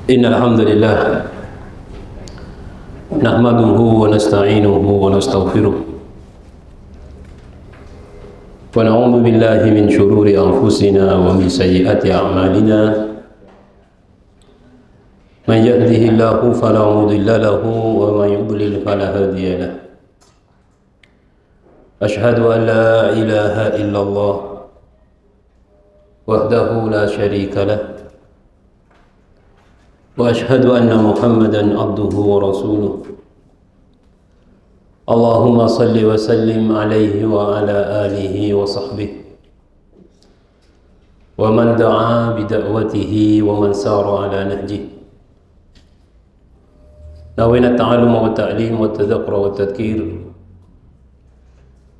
إن الحمد لله نحمده ونستعينه ونستغفره ونعوذ بالله من شرور أنفسنا ومن سيئات أعمالنا من يهده الله فلا مضل له ومن يضلل فلا هادي له أشهد أن لا إله إلا الله وحده لا شريك له وأشهد أن محمدًا عبده ورسوله اللهم صل وسلم عليه وعلى آله وصحبه ومن دعا بدعوته ومن سار على نهجه نوينا التعلم والتعليم والتذكر والتذكير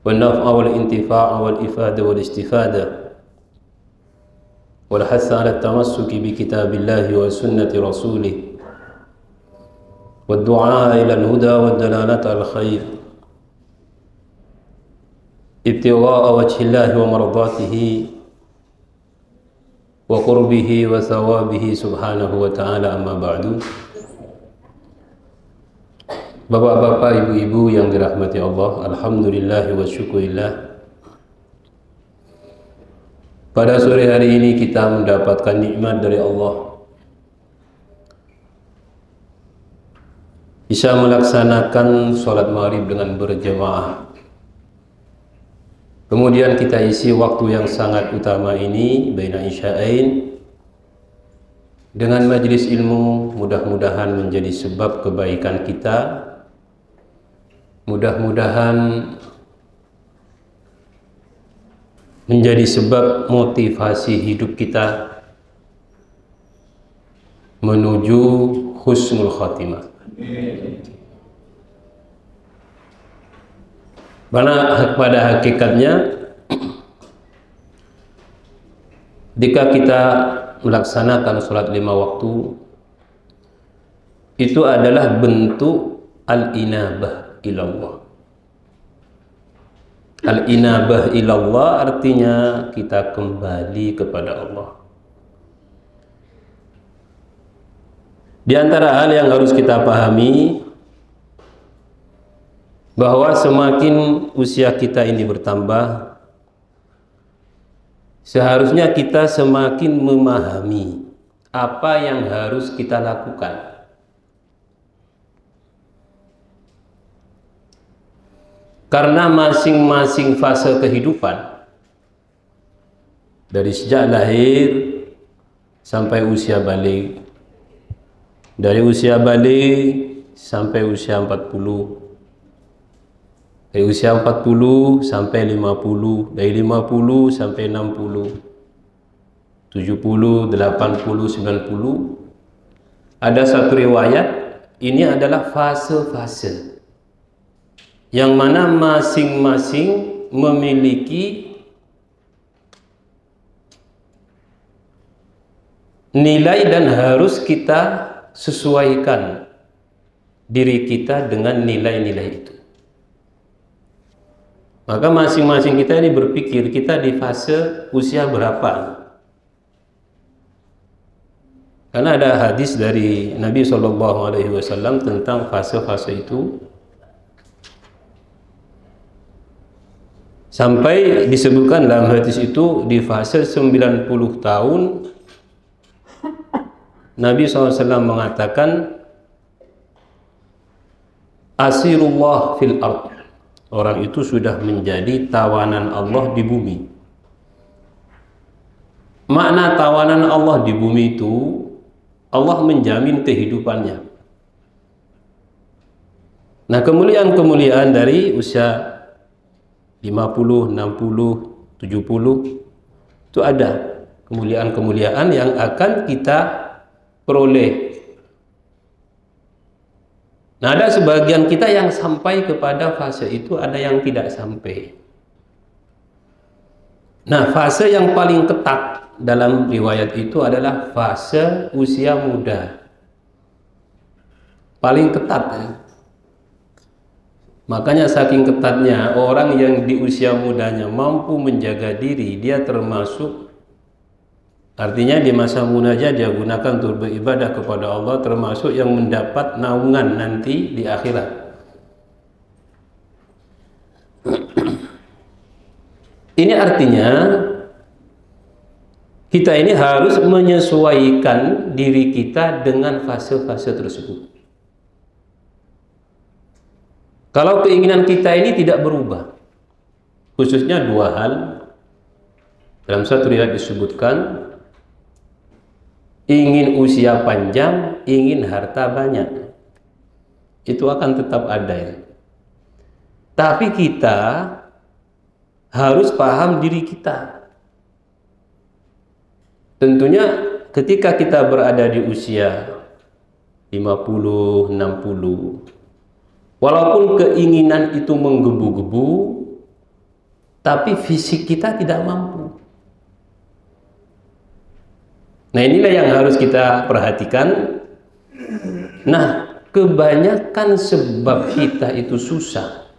والنفع والانتفاع والإفادة والاستفادة والحث على التمسك بكتاب الله وسنة رسوله والدعاء إلى الهدى والدلالة على الخير ابتغاء وجه الله ومرضاته وقربه وثوابه سبحانه وتعالى. أما بعد. Bapak-bapak, ibu-ibu yang dirahmati Allah, alhamdulillah wa syukurillah. Pada sore hari ini kita mendapatkan nikmat dari Allah, bisa melaksanakan sholat maghrib dengan berjamaah. Kemudian kita isi waktu yang sangat utama ini baina isya'ain dengan majelis ilmu. Mudah-mudahan menjadi sebab kebaikan kita, mudah-mudahan menjadi sebab motivasi hidup kita menuju husnul khatimah. Karena pada hakikatnya jika kita melaksanakan sholat 5 waktu itu adalah bentuk al-inabah ilallah. Al-inabah ilallah artinya kita kembali kepada Allah. Di antara hal yang harus kita pahami bahwa semakin usia kita ini bertambah, seharusnya kita semakin memahami apa yang harus kita lakukan. Karena masing-masing fase kehidupan, dari sejak lahir sampai usia balik, dari usia balik sampai usia 40, dari usia 40 sampai 50, dari 50 sampai 60, 70, 80, 90. Ada satu riwayat, ini adalah fase-fase yang mana masing-masing memiliki nilai dan harus kita sesuaikan diri kita dengan nilai-nilai itu. Maka masing-masing kita ini berpikir kita di fase usia berapa. Karena ada hadis dari Nabi SAW tentang fase-fase itu, sampai disebutkan dalam hadis itu di fase 90 tahun Nabi SAW mengatakan asirullah fil ard, orang itu sudah menjadi tawanan Allah di bumi. Makna tawanan Allah di bumi itu Allah menjamin kehidupannya. Nah, kemuliaan-kemuliaan dari usia 50, 60, 70 itu ada kemuliaan-kemuliaan yang akan kita peroleh. Nah, ada sebagian kita yang sampai kepada fase itu, ada yang tidak sampai. Nah, fase yang paling ketat dalam riwayat itu adalah fase usia muda. Paling ketat ya. Makanya saking ketatnya, orang yang di usia mudanya mampu menjaga diri, dia termasuk Artinya di masa munajat dia gunakan untuk beribadah kepada Allah, termasuk yang mendapat naungan nanti di akhirat. Ini artinya kita ini harus menyesuaikan diri kita dengan fase-fase tersebut. Kalau keinginan kita ini tidak berubah, khususnya dua hal, dalam satu riwayat disebutkan, ingin usia panjang, ingin harta banyak, itu akan tetap ada ya. Tapi kita harus paham diri kita. Tentunya ketika kita berada di usia 50, 60, walaupun keinginan itu menggebu-gebu, tapi fisik kita tidak mampu. Nah, inilah yang harus kita perhatikan. Nah, kebanyakan sebab kita itu susah,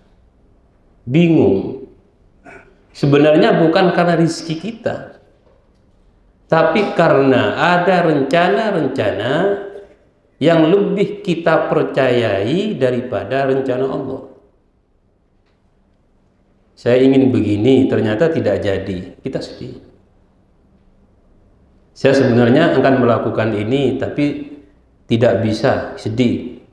bingung, sebenarnya bukan karena rezeki kita, tapi karena ada rencana-rencana yang lebih kita percayai daripada rencana Allah. Saya ingin begini, ternyata tidak jadi, kita sedih. Saya sebenarnya akan melakukan ini, tapi tidak bisa, sedih.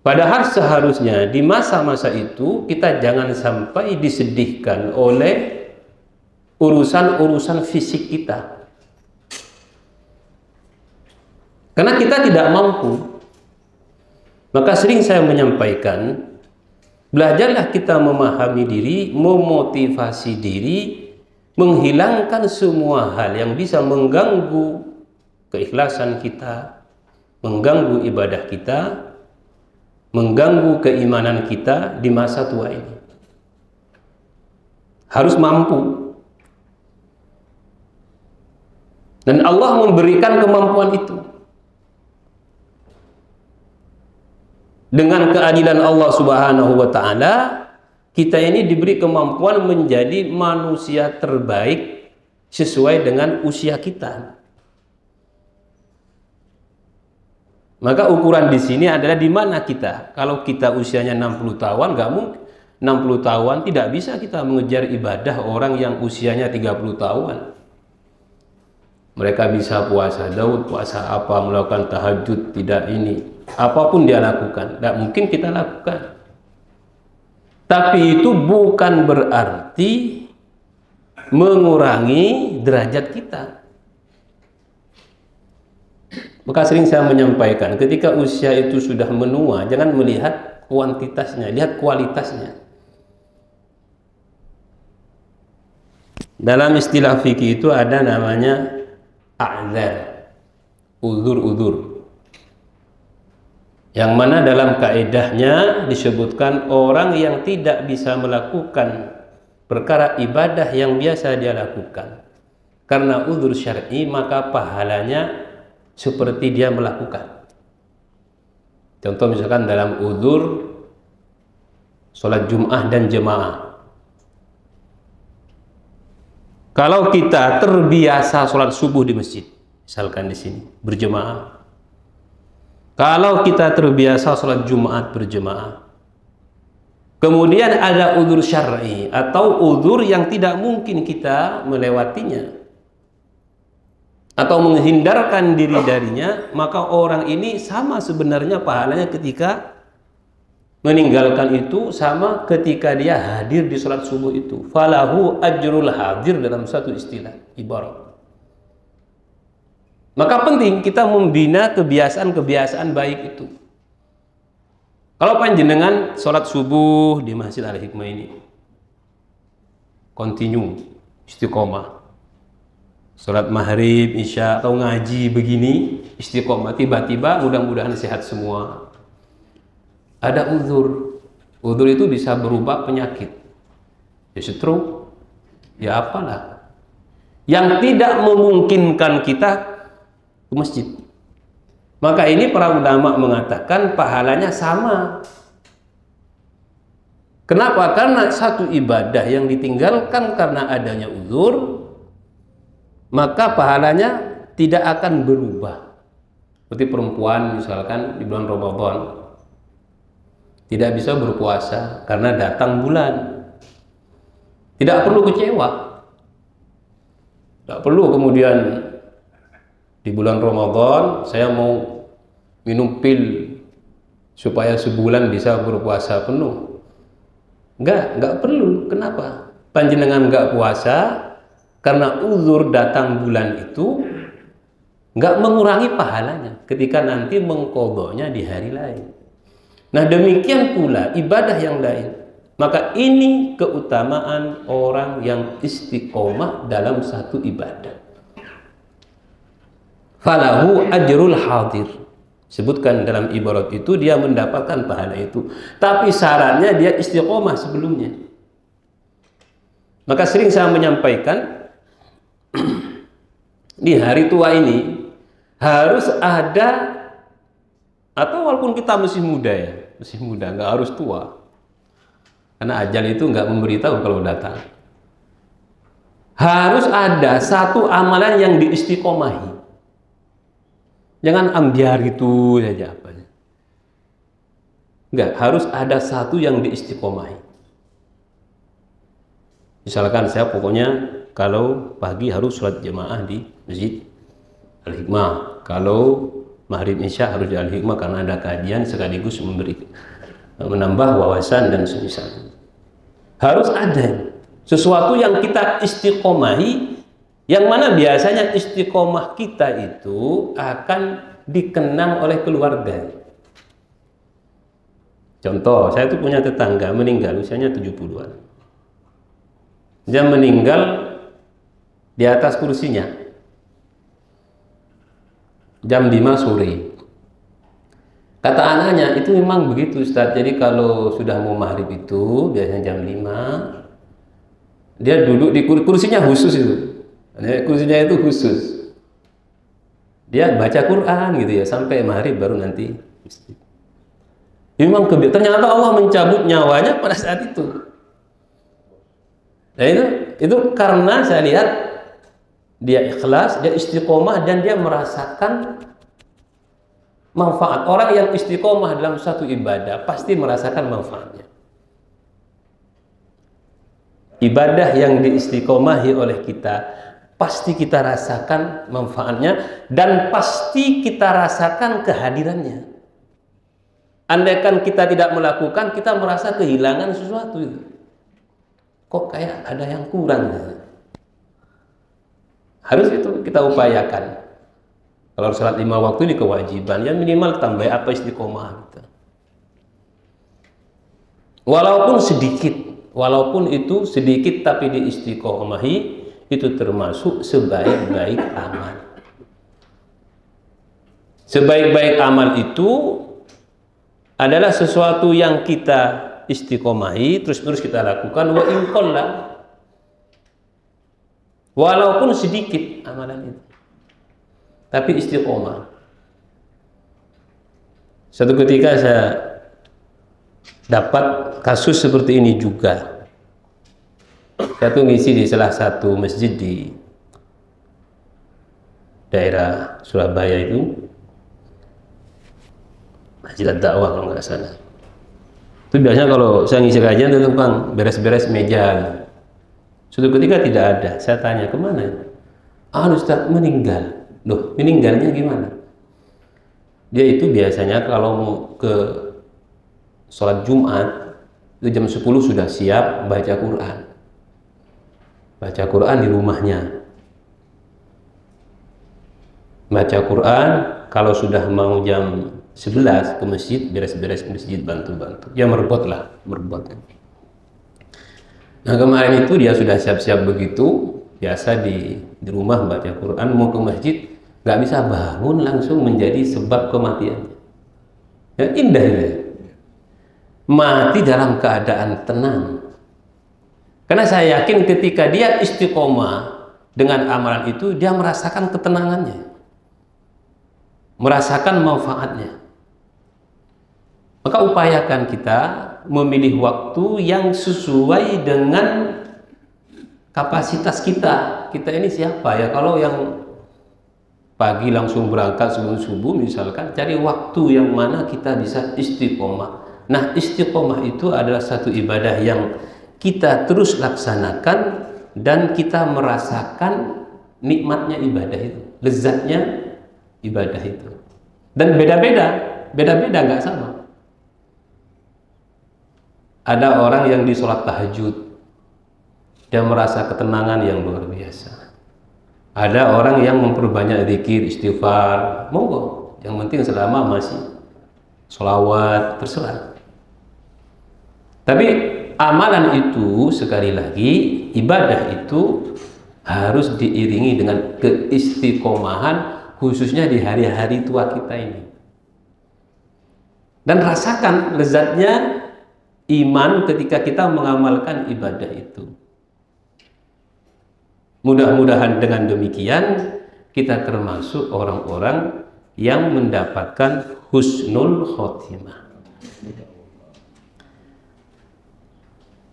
Padahal seharusnya di masa-masa itu kita jangan sampai disedihkan oleh urusan-urusan fisik kita. Karena kita tidak mampu. Maka sering saya menyampaikan, belajarlah kita memahami diri, memotivasi diri, menghilangkan semua hal yang bisa mengganggu keikhlasan kita, mengganggu ibadah kita, mengganggu keimanan kita di masa tua ini. Harus mampu. Dan Allah memberikan kemampuan itu. Dengan keadilan Allah Subhanahu wa Ta'ala, kita ini diberi kemampuan menjadi manusia terbaik sesuai dengan usia kita. Maka ukuran di sini adalah di mana kita. Kalau kita usianya 60 tahun, nggak mungkin 60 tahun tidak bisa kita mengejar ibadah orang yang usianya 30 tahun. Mereka bisa puasa Daud, puasa apa, melakukan tahajud, tidak ini. Apapun dia lakukan, tidak mungkin kita lakukan. Tapi itu bukan berarti mengurangi derajat kita. Maka sering saya menyampaikan, ketika usia itu sudah menua, jangan melihat kuantitasnya, lihat kualitasnya. Dalam istilah fikih itu ada namanya a'dzar, uzur-uzur. Yang mana dalam kaedahnya disebutkan orang yang tidak bisa melakukan perkara ibadah yang biasa dia lakukan karena uzur syar'i, maka pahalanya seperti dia melakukan. Contoh misalkan dalam uzur sholat Jum'ah dan jemaah. Kalau kita terbiasa sholat subuh di masjid, misalkan di sini berjemaah. Kalau kita terbiasa sholat Jumat berjemaah, kemudian ada uzur syar'i atau uzur yang tidak mungkin kita melewatinya atau menghindarkan diri darinya, maka orang ini sama sebenarnya pahalanya ketika meninggalkan itu sama ketika dia hadir di sholat subuh itu. Falahu ajrul hadir dalam satu istilah ibarat. Maka penting kita membina kebiasaan-kebiasaan baik itu. Kalau panjenengan sholat subuh di Masjid Al-Hikmah ini, continue, istiqomah. Sholat maghrib, isya, atau ngaji begini, istiqomah. Tiba-tiba mudah-mudahan sehat semua. Ada uzur. Uzur itu bisa berubah penyakit. Ya stroke, ya apalah. Yang tidak memungkinkan kita ke masjid. Maka ini para ulama mengatakan pahalanya sama. Kenapa? Karena satu ibadah yang ditinggalkan karena adanya uzur maka pahalanya tidak akan berubah. Seperti perempuan misalkan di bulan Ramadan tidak bisa berpuasa karena datang bulan. Tidak perlu kecewa. Tidak perlu kemudian di bulan Ramadan saya mau minum pil supaya sebulan bisa berpuasa penuh. Enggak perlu. Kenapa? Panjenengan enggak puasa karena uzur datang bulan itu enggak mengurangi pahalanya ketika nanti mengqadanya di hari lain. Nah, demikian pula ibadah yang lain. Maka ini keutamaan orang yang istiqomah dalam satu ibadah. Falahu ajrul hadir. Sebutkan dalam ibarat itu dia mendapatkan pahala itu. Tapi syaratnya dia istiqomah sebelumnya. Maka sering saya menyampaikan di hari tua ini harus ada, atau walaupun kita masih muda ya, masih muda, nggak harus tua. Karena ajal itu nggak memberitahu kalau datang. Harus ada satu amalan yang diistiqomahi. Jangan ambiar gitu saja apa. Enggak, harus ada satu yang diistiqomahi. Misalkan saya pokoknya kalau pagi harus sholat jamaah di Masjid Al-Hikmah. Kalau maghrib isya harus di Al-Hikmah karena ada kajian sekaligus menambah wawasan dan semisal. Harus ada sesuatu yang kita istiqomahi, yang mana biasanya istiqomah kita itu akan dikenang oleh keluarga. Contoh, saya itu punya tetangga meninggal usianya 70-an. Dia meninggal di atas kursinya jam 5 sore. Kata anaknya, itu memang begitu Ustaz. Jadi kalau sudah mau maghrib itu biasanya jam 5 dia duduk di kursinya khusus itu. Kursinya itu khusus. Dia baca Quran gitu ya sampai maghrib baru nanti. Memang ternyata Allah mencabut nyawanya pada saat itu. Nah itu karena saya lihat dia ikhlas, dia istiqomah dan dia merasakan manfaat. Orang yang istiqomah dalam satu ibadah pasti merasakan manfaatnya. Ibadah yang diistiqomahi oleh kita pasti kita rasakan manfaatnya dan pasti kita rasakan kehadirannya. Andaikan kita tidak melakukan, kita merasa kehilangan sesuatu itu. Kok kayak ada yang kurang. Harus itu kita upayakan. Kalau sholat 5 waktu ini kewajiban, ya minimal tambah apa istiqomah kita. Walaupun sedikit, walaupun itu sedikit tapi diistiqomahi, itu termasuk sebaik-baik amal. Sebaik-baik amal itu adalah sesuatu yang kita istiqomahi, terus-menerus kita lakukan, wa in qalla, walaupun sedikit amalan itu, tapi istiqomah. Satu ketika saya dapat kasus seperti ini juga. Saya tuh ngisi di salah satu masjid di daerah Surabaya itu, Masjid Ad-Da'wah kalau nggak salah. Itu biasanya kalau saya ngisi kajian itu Bang beres-beres meja. Suatu ketika tidak ada. Saya tanya kemana? Ustaz meninggal. Loh, meninggalnya gimana? Dia itu biasanya kalau mau ke sholat Jumat itu jam 10 sudah siap baca Quran. Baca Quran di rumahnya. Baca Quran kalau sudah mau jam 11 ke masjid, beres-beres masjid, bantu-bantu. Ya merebot lah, merebot. Nah kemarin itu dia sudah siap-siap begitu, biasa di rumah baca Quran, mau ke masjid, nggak bisa bangun, langsung menjadi sebab kematian. Ya, indah ya. Mati dalam keadaan tenang. Karena saya yakin ketika dia istiqomah dengan amalan itu, dia merasakan ketenangannya, merasakan manfaatnya. Maka upayakan kita memilih waktu yang sesuai dengan kapasitas kita ini siapa ya? Kalau yang pagi langsung berangkat sebelum subuh misalkan, cari waktu yang mana kita bisa istiqomah. Nah, istiqomah itu adalah satu ibadah yang kita terus laksanakan dan kita merasakan nikmatnya ibadah itu, lezatnya ibadah itu. Dan beda-beda nggak sama. Ada orang yang di sholat tahajud, dia merasa ketenangan yang luar biasa. Ada orang yang memperbanyak zikir, istighfar, monggo. Yang penting selama masih sholawat, terserah. Tapi amalan itu, sekali lagi, ibadah itu harus diiringi dengan keistiqomahan, khususnya di hari-hari tua kita ini. Dan rasakan lezatnya iman ketika kita mengamalkan ibadah itu. Mudah-mudahan dengan demikian kita termasuk orang-orang yang mendapatkan husnul khotimah.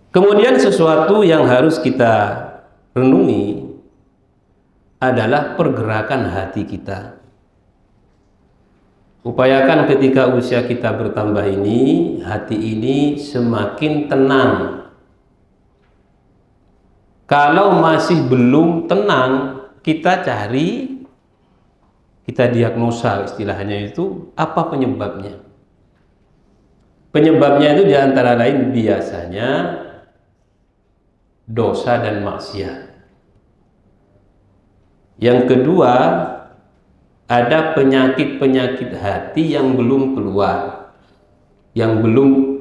Kemudian sesuatu yang harus kita renungi adalah pergerakan hati kita. Upayakan ketika usia kita bertambah ini, hati ini semakin tenang. Kalau masih belum tenang, kita cari, kita diagnosa istilahnya itu, apa penyebabnya? Penyebabnya itu diantara lain biasanya dosa dan maksiat. Yang kedua, ada penyakit-penyakit hati yang belum keluar, yang belum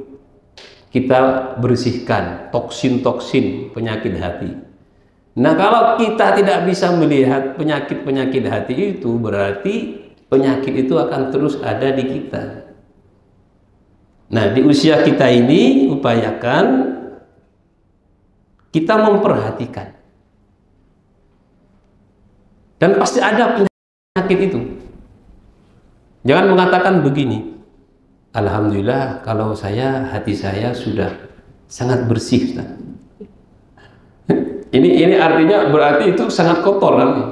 kita bersihkan, toksin-toksin penyakit hati. Nah, kalau kita tidak bisa melihat penyakit-penyakit hati itu, berarti penyakit itu akan terus ada di kita. Nah, di usia kita ini upayakan kita memperhatikan. Dan pasti ada penyakit itu. Jangan mengatakan begini, alhamdulillah kalau hati saya sudah sangat bersih, Ustaz. Ini artinya berarti itu sangat kotor nanti.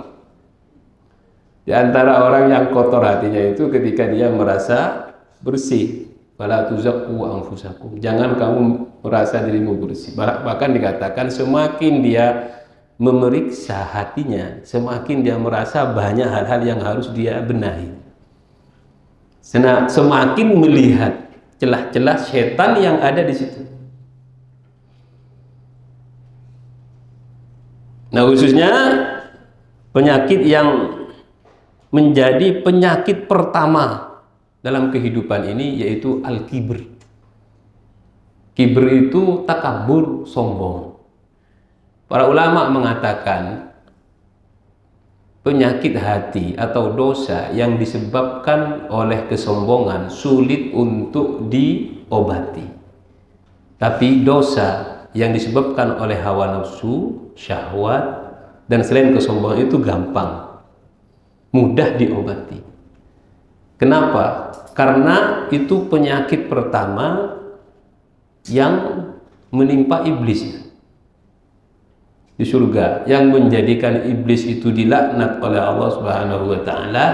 Di antara orang yang kotor hatinya itu ketika dia merasa bersih. Wala tuzakku anfusakum. Jangan kamu merasa dirimu bersih. Bahkan dikatakan semakin dia memeriksa hatinya, semakin dia merasa banyak hal-hal yang harus dia benahi. Semakin melihat celah-celah setan yang ada di situ. Nah, khususnya penyakit yang menjadi penyakit pertama dalam kehidupan ini yaitu al-kibr. Kibr itu takabur, sombong. Para ulama mengatakan penyakit hati atau dosa yang disebabkan oleh kesombongan sulit untuk diobati. Tapi dosa yang disebabkan oleh hawa nafsu, syahwat, dan selain kesombongan itu gampang, mudah diobati. Kenapa? Karena itu penyakit pertama yang menimpa iblis di surga, yang menjadikan iblis itu dilaknat oleh Allah Subhanahu wa taala,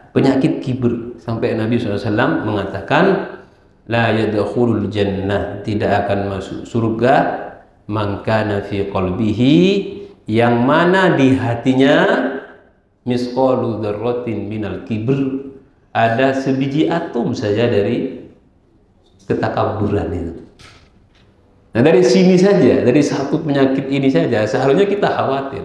penyakit kibr. Sampai Nabi SAW mengatakan, la yadkhulul jannah, tidak akan masuk surga, man kana fi qalbihi, yang mana di hatinya misqalu dzarratin minal kibr, ada sebiji atom saja dari ketakaburan itu. Nah, dari sini saja, dari satu penyakit ini saja seharusnya kita khawatir.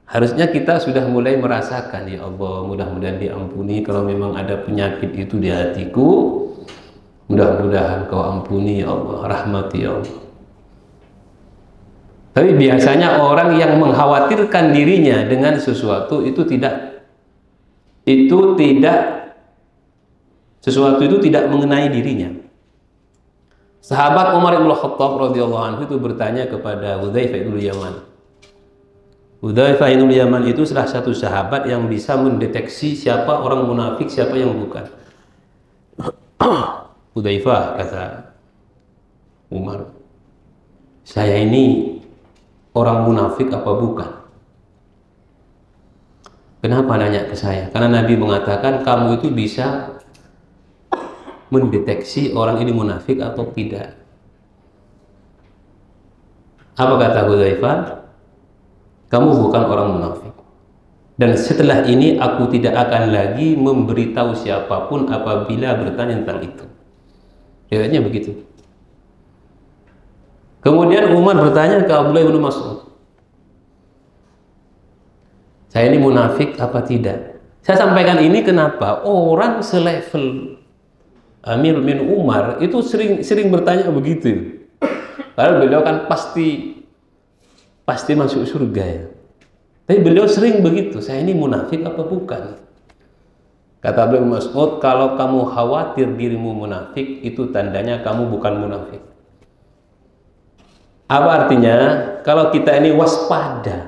Harusnya kita sudah mulai merasakan, ya Allah, mudah-mudahan diampuni kalau memang ada penyakit itu di hatiku. Mudah-mudahan kau ampuni, ya Allah, rahmati, ya Allah. Tapi biasanya orang yang mengkhawatirkan dirinya dengan sesuatu itu sesuatu itu tidak mengenai dirinya. Sahabat Umar bin Khattab radhiyallahu anhu itu bertanya kepada Hudzaifah bin Yaman. Hudzaifah bin Yaman itu salah satu sahabat yang bisa mendeteksi siapa orang munafik, siapa yang bukan. Hudzaifah, kata Umar, saya ini orang munafik apa bukan? Kenapa nanya ke saya? Karena Nabi mengatakan kamu itu bisa mendeteksi orang ini munafik atau tidak. Apa kata Hudzaifah? Kamu bukan orang munafik. Dan setelah ini aku tidak akan lagi memberitahu siapapun apabila bertanya tentang itu. Riwayatnya begitu. Kemudian Umar bertanya ke Abdullah bin Mas'ud, saya ini munafik apa tidak? Saya sampaikan ini kenapa? Orang selevel Amir bin Umar itu sering bertanya begitu. Padahal beliau kan pasti masuk surga ya. Tapi beliau sering begitu, saya ini munafik apa bukan? Kata Abdullah bin Mas'ud, kalau kamu khawatir dirimu munafik, itu tandanya kamu bukan munafik. Apa artinya? Kalau kita ini waspada,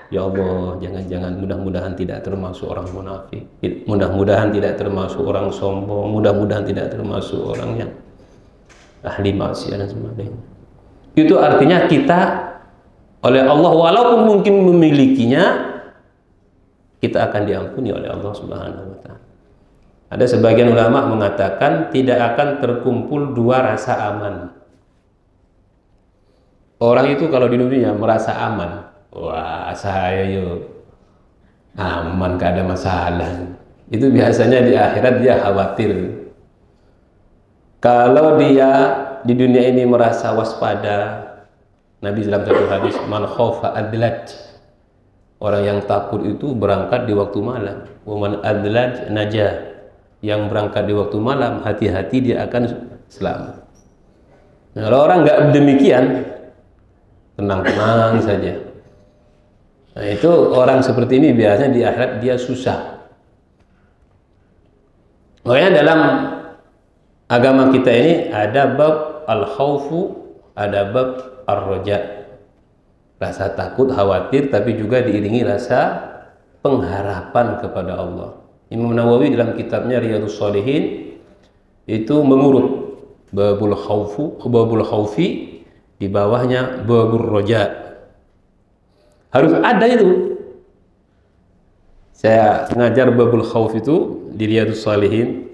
ya Allah, jangan-jangan mudah-mudahan tidak termasuk orang munafik, mudah-mudahan tidak termasuk orang sombong, mudah-mudahan tidak termasuk orang yang ahli maksiat dan sebagainya. Itu artinya kita oleh Allah, walaupun mungkin memilikinya, kita akan diampuni oleh Allah Subhanahu wa Ta'ala. Ada sebagian ulama mengatakan tidak akan terkumpul dua rasa aman. Orang itu kalau di dunia merasa aman, wah saya yuk aman, gak ada masalah. Itu biasanya di akhirat dia khawatir. Kalau dia di dunia ini merasa waspada, Nabi dalam satu hadis, man khaufa adlaj, orang yang takut itu berangkat di waktu malam. Wa man adlaj najah, yang berangkat di waktu malam hati-hati dia akan selamat. Nah, kalau orang nggak demikian, tenang-tenang saja. Nah, itu orang seperti ini biasanya di akhirat dia susah. Makanya dalam agama kita ini ada bab al-khaufu, ada bab ar-raja. Rasa takut, khawatir, tapi juga diiringi rasa pengharapan kepada Allah. Imam Nawawi dalam kitabnya Riyadhus Shalihin itu mengurut babul khaufi, di bawahnya babur roja. Harus ada itu. Saya ngajar babul khauf itu di Riyadhus Shalihin.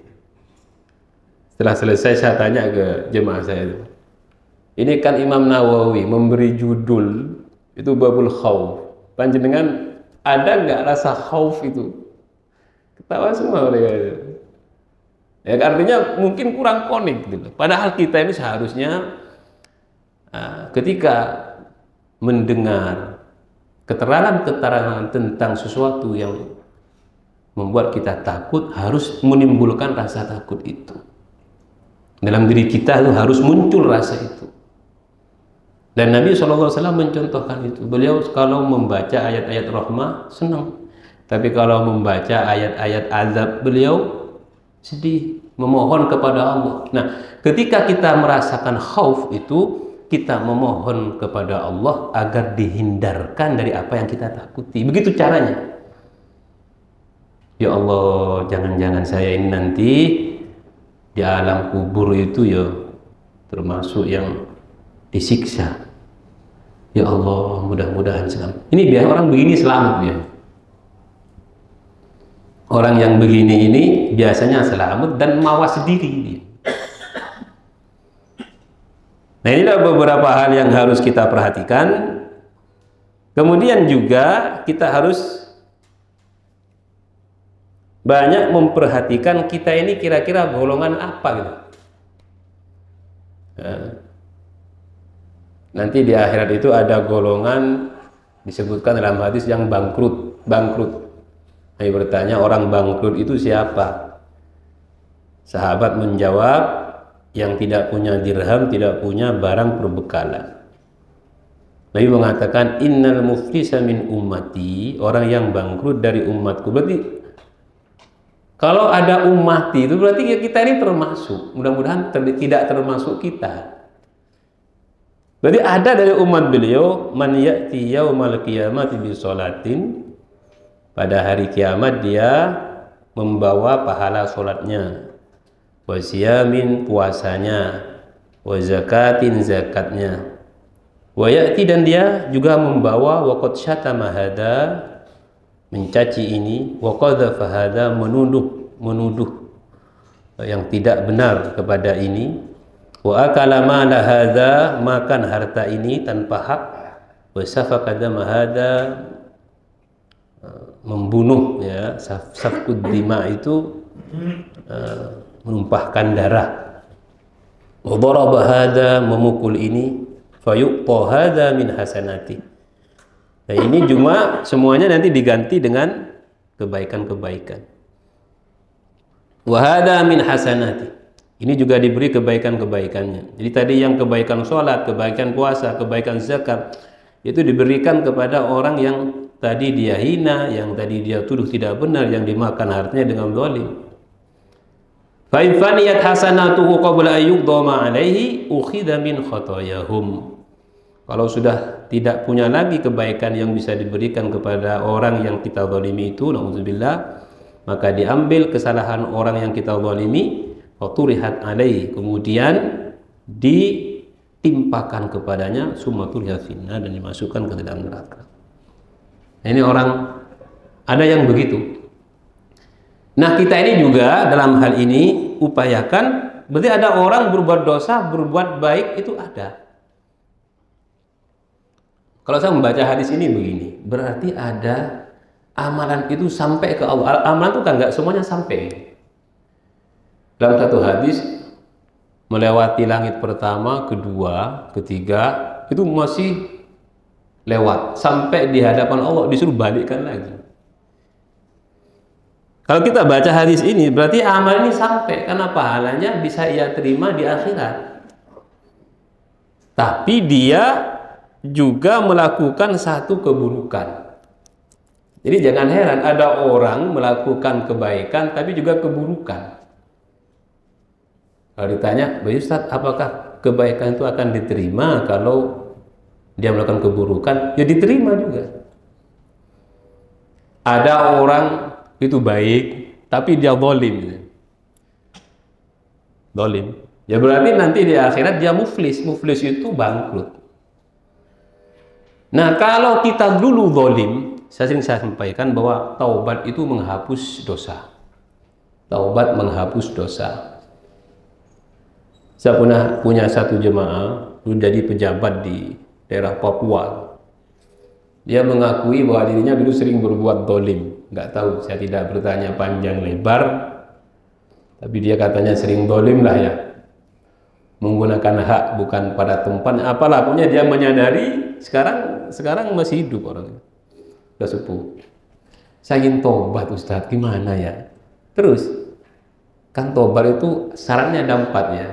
Setelah selesai saya tanya ke jemaah saya itu, ini kan Imam Nawawi memberi judul itu babul khauf. Panjenengan ada nggak rasa khauf itu? Ketawa semua mereka itu. Ya, artinya mungkin kurang konek gitu. Padahal kita ini seharusnya ketika mendengar keterangan-keterangan tentang sesuatu yang membuat kita takut, harus menimbulkan rasa takut itu. Dalam diri kita itu harus muncul rasa itu. Dan Nabi SAW mencontohkan itu. Beliau kalau membaca ayat-ayat rahmah senang, tapi kalau membaca ayat-ayat azab beliau sedih, memohon kepada Allah. Nah, ketika kita merasakan khauf itu, kita memohon kepada Allah agar dihindarkan dari apa yang kita takuti. Begitu caranya. Ya Allah, jangan-jangan saya ini nanti di alam kubur itu ya termasuk yang disiksa. Ya Allah, mudah-mudahan selamat. Ini biar orang begini selamat ya. Orang yang begini ini biasanya selamat dan mawas sendiri dia. Nah, inilah beberapa hal yang harus kita perhatikan. Kemudian juga kita harus banyak memperhatikan kita ini kira-kira golongan apa gitu. Nanti di akhirat itu ada golongan disebutkan dalam hadis yang bangkrut. Nabi bertanya, orang bangkrut itu siapa? Sahabat menjawab, yang tidak punya dirham, tidak punya barang perbekalan. Nabi mengatakan, innal muflisa min ummati, orang yang bangkrut dari umatku. Berarti kalau ada ummati itu berarti kita ini termasuk. Mudah-mudahan tidak termasuk kita. Berarti ada dari umat beliau, man ya'ti yaumal qiyamati bi sholatin, pada hari kiamat dia membawa pahala sholatnya, wasiyamin puasanya, wa zakatin zakatnya, Wa ya'ti, dan dia juga membawa wa qad syatama hada, mencaci ini, wa qadhafa hada, menuduh yang tidak benar kepada ini, wa akala mala hadza, makan harta ini tanpa hak, wa safaka dama hadza, membunuh, ya, safkud dima itu menumpahkan darah, wa daraba hadza, memukul ini, fayuqta hadza min hasanati. Nah, ini cuma semuanya nanti diganti dengan kebaikan-kebaikan. Wa hadza min hasanati, ini juga diberi kebaikan-kebaikannya. Jadi tadi yang kebaikan sholat, kebaikan puasa, kebaikan zakat, itu diberikan kepada orang yang tadi dia hina, yang tadi dia tuduh tidak benar, yang dimakan hartanya dengan zalim. Fa in faniyat hasanatuhu qabla an yuqdama alaihi ukhidha min khotoyahum. Kalau sudah tidak punya lagi kebaikan yang bisa diberikan kepada orang yang kita zalimi itu, na'udzubillah, maka diambil kesalahan orang yang kita zalimi, faturihat alaihi, kemudian ditimpakan kepadanya, summa turihat finnar, dan dimasukkan ke dalam neraka. Nah, ini orang, ada yang begitu. Nah, kita ini juga dalam hal ini upayakan, berarti ada orang berbuat dosa, berbuat baik, itu ada. Kalau saya membaca hadis ini begini, berarti ada amalan itu sampai ke Allah. Amalan itu kan nggak semuanya sampai. Dalam satu hadis, melewati langit pertama, kedua, ketiga, itu masih lewat. Sampai di hadapan Allah disuruh balikkan lagi. Kalau kita baca hadis ini, berarti amal ini sampai, karena pahalanya bisa ia terima di akhirat. Tapi dia juga melakukan satu keburukan. Jadi jangan heran ada orang melakukan kebaikan tapi juga keburukan. Kalau ditanya, "Baik Ustaz, apakah kebaikan itu akan diterima kalau dia melakukan keburukan?" Ya diterima juga. Ada orang itu baik tapi dia zalim. Zalim. Ya berarti nanti di akhirat dia muflis. Muflis itu bangkrut. Nah, kalau kita dulu zalim, saya sering sampaikan bahwa taubat itu menghapus dosa. Taubat menghapus dosa. Saya pernah punya satu jemaah, jadi pejabat di daerah Papua. Dia mengakui bahwa dirinya dulu sering berbuat zalim. Nggak tahu, saya tidak bertanya panjang lebar, tapi dia katanya sering zalim lah ya. Menggunakan hak bukan pada tempatnya. Apalah, pokoknya dia menyadari sekarang masih hidup orang. Sudah sepuh. Saya ingin tobat Ustadz, gimana ya? Terus, kan tobat itu syaratnya ada 4 ya.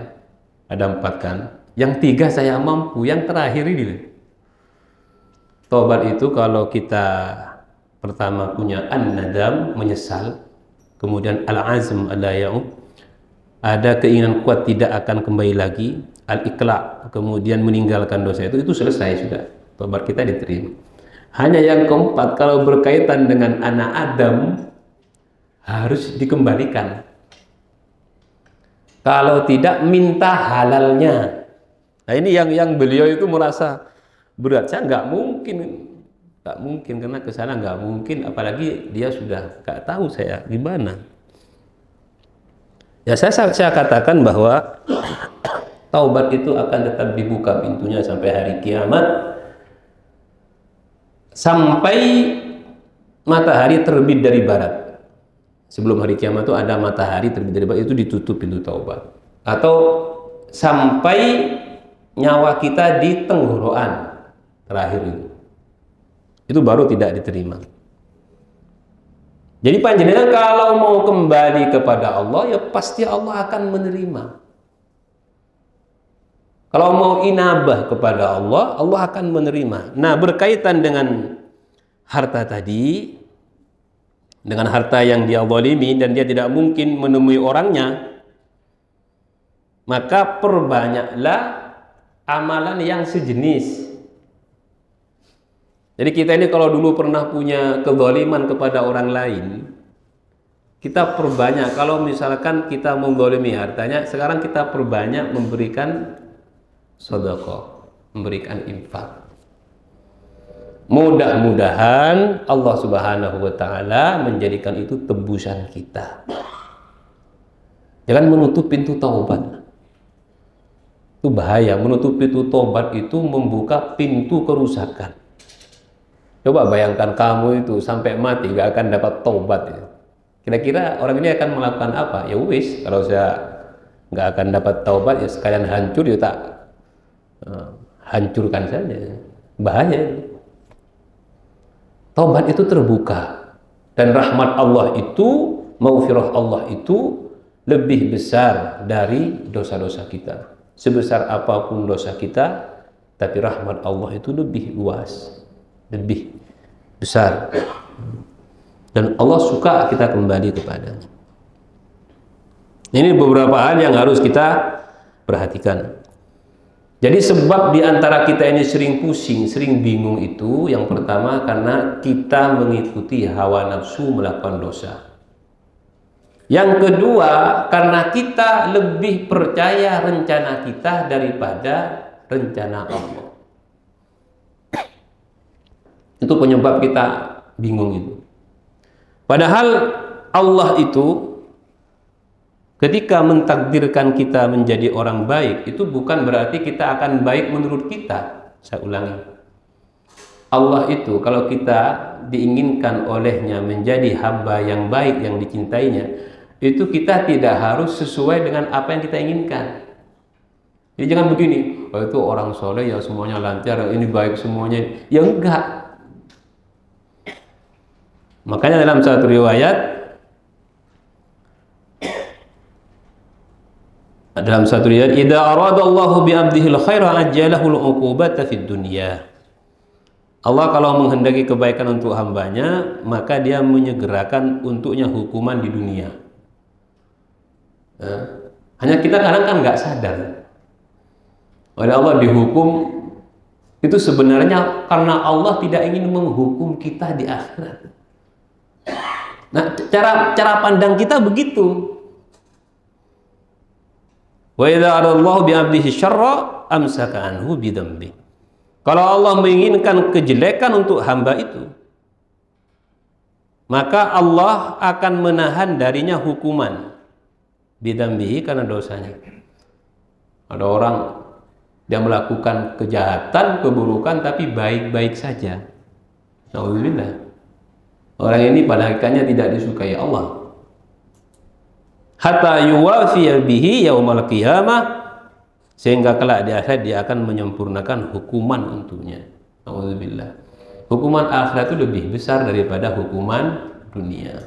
Ada 4 kan. Yang 3 saya mampu, yang terakhir ini. Tobat itu kalau kita pertama punya an-nadam, menyesal, kemudian al-azm, al-ya'ud, ada keinginan kuat tidak akan kembali lagi, al-iqla', kemudian meninggalkan dosa itu selesai sudah. Tobat kita diterima. Hanya yang keempat, kalau berkaitan dengan anak Adam, harus dikembalikan. Kalau tidak, minta halalnya. Nah ini yang beliau itu merasa berat. Saya nggak mungkin karena kesana nggak mungkin, apalagi dia sudah nggak tahu saya gimana. Ya saya katakan bahwa taubat itu akan tetap dibuka pintunya sampai hari kiamat, sampai matahari terbit dari barat. Sebelum hari kiamat itu ada matahari terbit dari barat, itu ditutup pintu taubat. Atau sampai nyawa kita di tenggorokan terakhir itu baru tidak diterima. Jadi panjenengan kalau mau kembali kepada Allah, ya pasti Allah akan menerima. Kalau mau inabah kepada Allah, Allah akan menerima. Nah, berkaitan dengan harta tadi, dengan harta yang dia zalimi dan dia tidak mungkin menemui orangnya, maka perbanyaklah amalan yang sejenis. Jadi kita ini kalau dulu pernah punya kezaliman kepada orang lain, kita perbanyak. Kalau misalkan kita menzalimi hartanya, sekarang kita perbanyak memberikan sedekah. memberikan infak. Mudah-mudahan Allah Subhanahu wa Ta'ala menjadikan itu tebusan kita. Jangan menutup pintu taubat. Itu bahaya. Menutup pintu taubat itu membuka pintu kerusakan. Coba bayangkan kamu itu sampai mati gak akan dapat taubat ya. Kira-kira orang ini akan melakukan apa? Ya wis, kalau saya gak akan dapat taubat ya sekalian hancur ya tak hancurkan saja. Bahaya. Taubat itu terbuka, dan rahmat Allah itu, maghfirah Allah itu lebih besar dari dosa-dosa kita. Sebesar apapun dosa kita, tapi rahmat Allah itu lebih luas, lebih besar, dan Allah suka kita kembali kepadanya. Ini beberapa hal yang harus kita perhatikan. Jadi sebab diantara kita ini sering pusing, sering bingung itu, yang pertama karena kita mengikuti hawa nafsu melakukan dosa. Yang kedua, karena kita lebih percaya rencana kita daripada rencana Allah. Itu penyebab kita bingung itu. Padahal Allah itu ketika mentakdirkan kita menjadi orang baik, itu bukan berarti kita akan baik menurut kita. Saya ulangi. Allah itu kalau kita diinginkan olehnya menjadi hamba yang baik, yang dicintainya, itu kita tidak harus sesuai dengan apa yang kita inginkan. Jadi jangan begini, oh itu orang soleh ya semuanya lancar, ini baik semuanya. Ya enggak. Makanya dalam satu riwayat, idza aradallahu bi 'abdihi al-khaira ajjalahu al-'uqubata fid dunya. Allah kalau menghendaki kebaikan untuk hambanya, maka dia menyegerakan untuknya hukuman di dunia. Hanya kita kadang kan nggak sadar. Oleh Allah dihukum itu sebenarnya karena Allah tidak ingin menghukum kita di akhirat. Nah, cara pandang kita begitu. Wa idza aradallahu bi 'abdihi syarra amsaka anhu bi dzambi. Kalau Allah menginginkan kejelekan untuk hamba itu, maka Allah akan menahan darinya hukuman bi dzambi karena dosanya. Ada orang dia melakukan kejahatan, keburukan tapi baik-baik saja. Nauzubillah. Orang ini pada hakikatnya tidak disukai Allah. Hatta yuwafiya bihi yaumal qiyamah, sehingga kelak di akhirat dia akan menyempurnakan hukuman untuknya. Alhamdulillah. Hukuman akhirat itu lebih besar daripada hukuman dunia.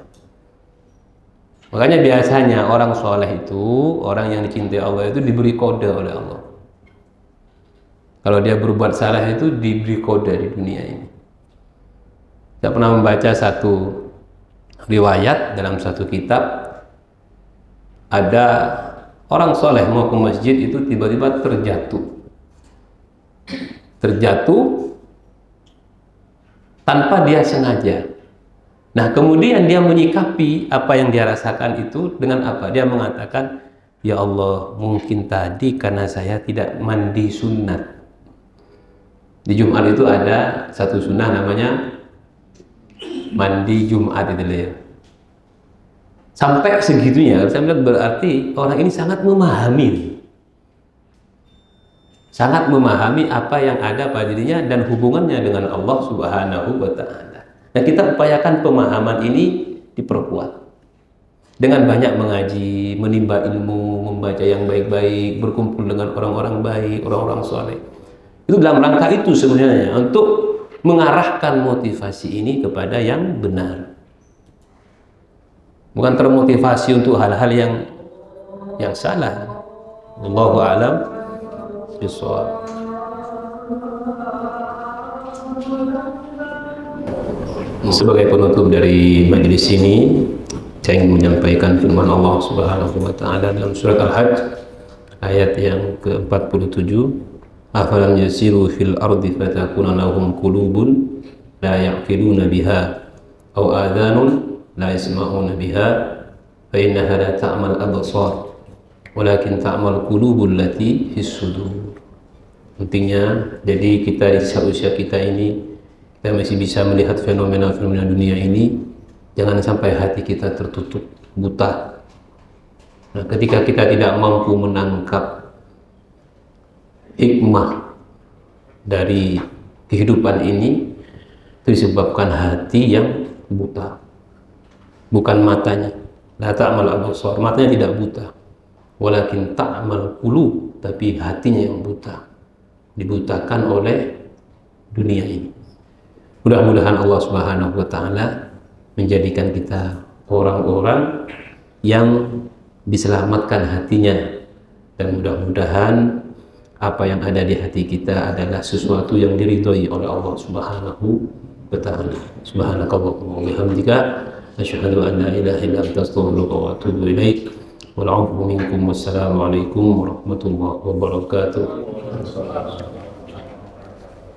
Makanya biasanya orang soleh itu, orang yang dicintai Allah itu diberi kode oleh Allah. Kalau dia berbuat salah itu diberi kode di dunia ini. Saya pernah membaca satu riwayat dalam satu kitab, ada orang soleh mau ke masjid itu tiba-tiba terjatuh tanpa dia sengaja. Nah kemudian dia menyikapi apa yang dia rasakan itu dengan apa? Dia mengatakan, ya Allah, mungkin tadi karena saya tidak mandi sunat. Di Jumat itu ada satu sunnah namanya mandi Jumat itu ya. Sampai segitunya, saya melihat berarti orang ini sangat memahami apa yang ada pada dirinya dan hubungannya dengan Allah Subhanahu wa Ta'ala. Nah, kita upayakan pemahaman ini diperkuat dengan banyak mengaji, menimba ilmu, membaca yang baik-baik, berkumpul dengan orang-orang baik, orang-orang soleh. Itu dalam rangka itu sebenarnya, untuk mengarahkan motivasi ini kepada yang benar. Bukan termotivasi untuk hal-hal yang salah. Wallahu a'lam bishawab. Sebagai penutup dari majelis ini, saya ingin menyampaikan firman Allah Subhanahu wa Ta'ala dalam surat Al-Hajj ayat yang ke-47. Afalam yasiru fil ardi fatakuna lahum qulubun la ya'qiluna biha aw adhanun la yasma'una biha fa innaha la ta'mal absar walakin ta'mal qulubul lati fis sudur. pentingnya. Jadi kita di usia kita ini, kita masih bisa melihat fenomena-fenomena dunia ini. Jangan sampai hati kita tertutup buta. Nah, ketika kita tidak mampu menangkap hikmah dari kehidupan ini, itu disebabkan hati yang buta, bukan matanya. La ta'mal absar, matanya tidak buta, walakin ta'mal qulub, tapi hatinya yang buta, dibutakan oleh dunia ini. Mudah-mudahan Allah Subhanahu wa taala menjadikan kita orang-orang yang diselamatkan hatinya, dan mudah-mudahan apa yang ada di hati kita adalah sesuatu yang diridhoi oleh Allah Subhanahu wa taala. Subhanakallahumma wa bihamdika asyhadu an la ilaha illa anta astaghfiruka wa atubu ilaik. Wal 'afwu minkum. Wassalamu alaikum warahmatullahi wabarakatuh.